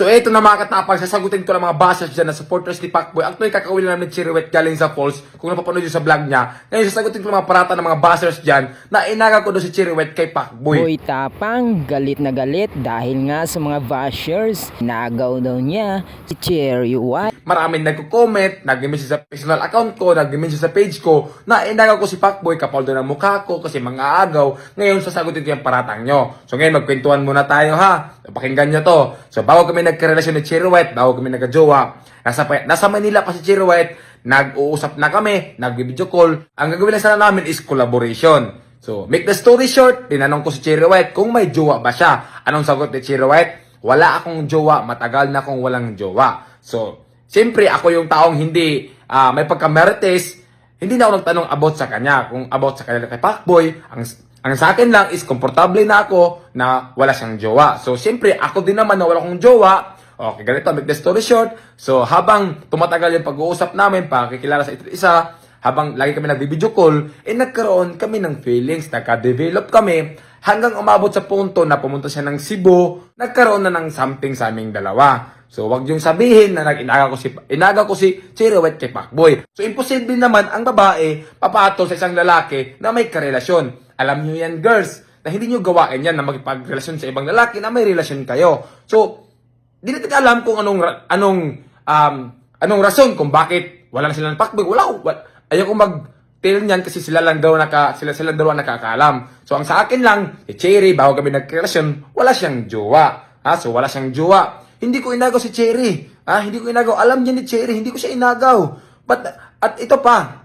So ito na mga katapang, sasagutin ko lang mga bashers dyan na supporters ni Pacboy. Actually, kakawin lang namin ni Chiriwet galing sa Falls. Kung napapanood yun sa vlog niya. Ngayon, sasagutin ko lang mga parata ng mga bashers dyan na inaga ko doon si Chiriwet kay Pacboy. Boy Tapang, galit na galit dahil nga sa mga bashers. Nagaw daw niya si Cherry White. Maraming nagko-comment, nag-message sa personal account ko, nag-message sa page ko, na inaga ko si Pacboy, kapaldo ng mukha ko kasi mga agaw. Ngayon, sasagutin ko yung paratang nyo. So ngayon, magkwentuhan muna tayo ha. Pakinggan nyo to. So bago kami nagkarelasyon ni Chiriwet, bago kami nagka-jowa, nasa Manila pa si Chiriwet, nag-uusap na kami, nag-video call. Ang gagawin lang sana namin is collaboration. So, make the story short, tinanong ko si Chiriwet kung may jowa ba siya. Anong sagot ni Chiriwet? Wala akong jowa, matagal na akong walang jowa. So, siyempre ako yung taong hindi may pagka-marites, hindi na ako nagtanong about sa kanya. Kung about sa kanya kay Pacboy, ang sa akin lang is komportable na ako na wala siyang jowa. So, siyempre, ako din naman na wala akong jowa. Okay, ganito, make the story short. So, habang tumatagal yung pag-uusap namin, pakikilala sa isa't isa, habang lagi kami nag-video call, nagkaroon kami ng feelings, nagka-develop kami, hanggang umabot sa punto na pumunta siya ng Cebu, nagkaroon na ng something sa aming dalawa. So, wag yung sabihin na inaga ko si Chiriwet kay Pacboy. So, imposible naman ang babae papatol sa isang lalaki na may karelasyon. Alam nyo yan, girls, na hindi nyo gawain yan na magpagrelasyon sa ibang lalaki na may relasyon kayo. So, di natin alam kung anong rason kung bakit wala na sila ng Pacboy. Ayaw kong mag-tell niyan kasi sila lang daw nakakaalam. So, ang sa akin lang, si Cherry, bago kami nagrelasyon, wala siyang jowa. So, wala siyang jowa. Hindi ko inagaw si Cherry. Hindi ko inagaw. Alam niya ni Cherry, hindi ko siya inagaw. At ito pa,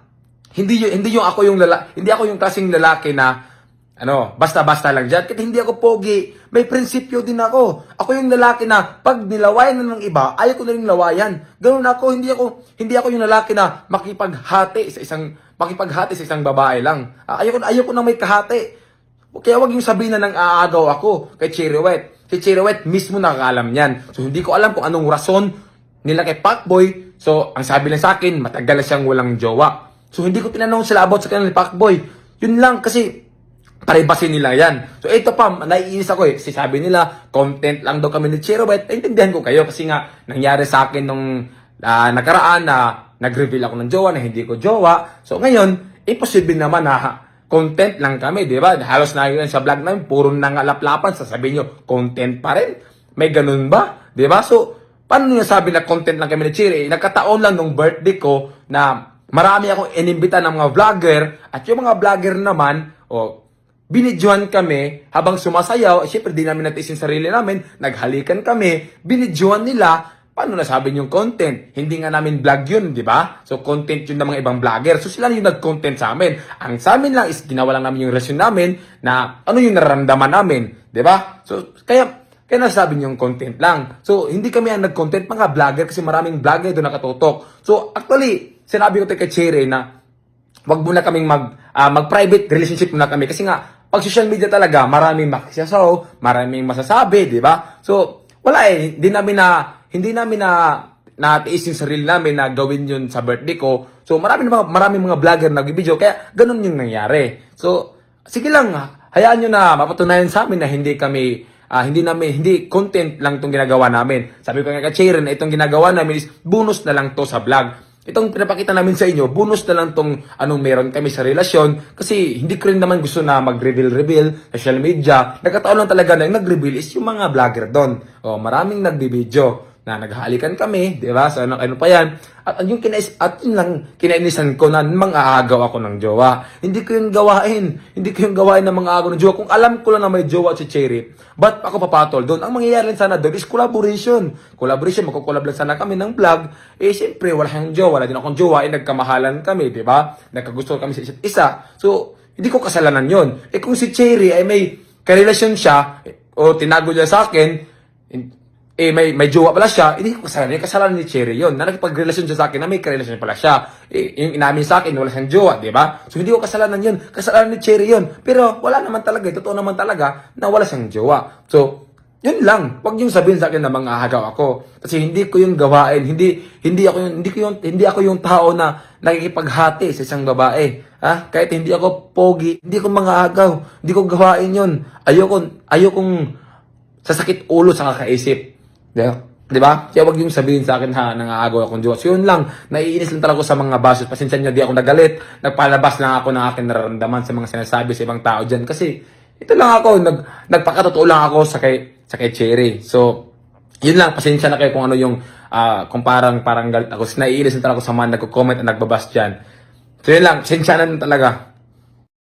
hindi ako yung klaseng lalaki na basta-basta lang dyan. Kasi hindi ako pogi. May prinsipyo din ako. Ako yung lalaki na pag nilawayan na ng iba, ayaw ko na rin lawayan. Ganun ako. Hindi ako yung lalaki na makipaghati sa isang babae lang. Ayaw ko na may kahati. Kaya wag yung sabihin na nang aagaw ako kay Chiriwet. Si Chiriwet mismo nakakaalam niyan. So hindi ko alam kung anong rason nila kay Pacboy. So ang sabi lang sa akin, matagal na siyang walang jowa. So hindi ko tinanong sila about sa kanila ni Pacboy. Yun lang kasi privacy nila yan. So ito pa, naiinis ako eh. Kasi sabi nila, content lang daw kami ni Chiriwet. Naintindihan ko kayo kasi nga nangyari sa akin nung nakaraan na nag-reveal ako ng jowa na hindi ko jowa. So ngayon, imposible naman na content lang kami, di ba? Halos na yun sa vlog namin, puro nangalaplapan. Sasabihin nyo, content pa rin? May ganun ba? Di ba? So, paano nyo sabi na content lang kami ni Chiri? Nagkataon lang nung birthday ko na marami akong inimbita ng mga vlogger at yung mga vlogger naman, binidyohan kami habang sumasayaw. Siyempre, di namin natiis yung sarili namin. Naghalikan kami. Binidyohan nila. Paano nasabi yung content? Hindi nga namin vlog yun, di ba? So, content yun ng mga ibang vlogger. So, sila yung nag-content sa amin. Ang sa amin lang is ginawa lang namin yung relasyon namin na ano yung nararamdaman namin, di ba? So, kaya nasabi yung content lang. So, hindi kami ang nag-content, mga vlogger, kasi maraming vlogger doon nakatutok. So, actually, sinabi ko kay Cherry na wag muna kaming mag-private relationship muna kami. Kasi nga, pag social media talaga, maraming makisasaw, maraming masasabi, di ba? So, wala eh. Hindi namin natiis yung sarili namin na gawin yun sa birthday ko. So, maraming mga vlogger nag-video, kaya ganun yung nangyari. So, sige lang, hayaan nyo na mapatunayan sa amin na hindi content lang itong ginagawa namin. Sabi ko nga kay Cherry na itong ginagawa namin is bonus na lang to sa vlog. Itong pinapakita namin sa inyo, bonus na lang tong anong meron kami sa relasyon. Kasi hindi ko rin naman gusto na mag-reveal sa social media. Nagkataon lang talaga na yung nag-reveal is yung mga vlogger doon. Maraming nagbibideo na naghahalikan kami, di ba? So ano pa yan? At yun lang kinainisan ko na mang-aagaw ako ng jowa. Hindi ko yung gawain ng mang-aagaw ng jowa. Kung alam ko lang na may jowa si Cherry, ba't ako papatol doon? Ang mangyayari lang sana doon is collaboration. Magkukolab lang sana kami ng vlog. Siyempre, wala siyang jowa, wala din akong jowa, nagkamahalan kami, di ba? Nagkagusto kami sa isa't isa. So, hindi ko kasalanan yun. Kung si Cherry ay may karelasyon siya, o tinago niya sa akin, may jowa pala siya, hindi ko kasalanan. Kasalanan ni Cherry yun. Na nakipagrelasyon siya sa akin na may karelasyon pala siya. Yung inamin sa akin, wala siyang jowa, di ba? So, hindi ko kasalanan yun. Kasalanan ni Cherry yun. Pero, wala naman talaga. Totoo naman talaga na wala siyang jowa. So, yun lang. Huwag niyong sabihin sa akin na manghahagaw ako. Kasi hindi ko yung gawain. Hindi ako yung tao na nakikipaghati sa isang babae. Kahit hindi ako pogi, hindi ko manghahagaw. Hindi ko gawain yun. Ayokong sasakit ulo sa kakaisip. Di ba? Kaya wag yung sabihin sa akin ha, nangaagaw akong jowa. So yun lang, naiinis lang talaga ako sa mga bashers. Pasensya nyo, di ako nagalit. Nagpalabas lang ako ng aking nararamdaman sa mga sinasabi sa ibang tao dyan. Kasi ito lang ako, nagpakatotoo lang ako sa kay Cherry. So, yun lang, pasensya na kayo kung ano yung, kung parang galit ako. Naiinis lang talaga ako sa mga nagko-comment at nagbabas dyan. So yun lang, pasensya na talaga.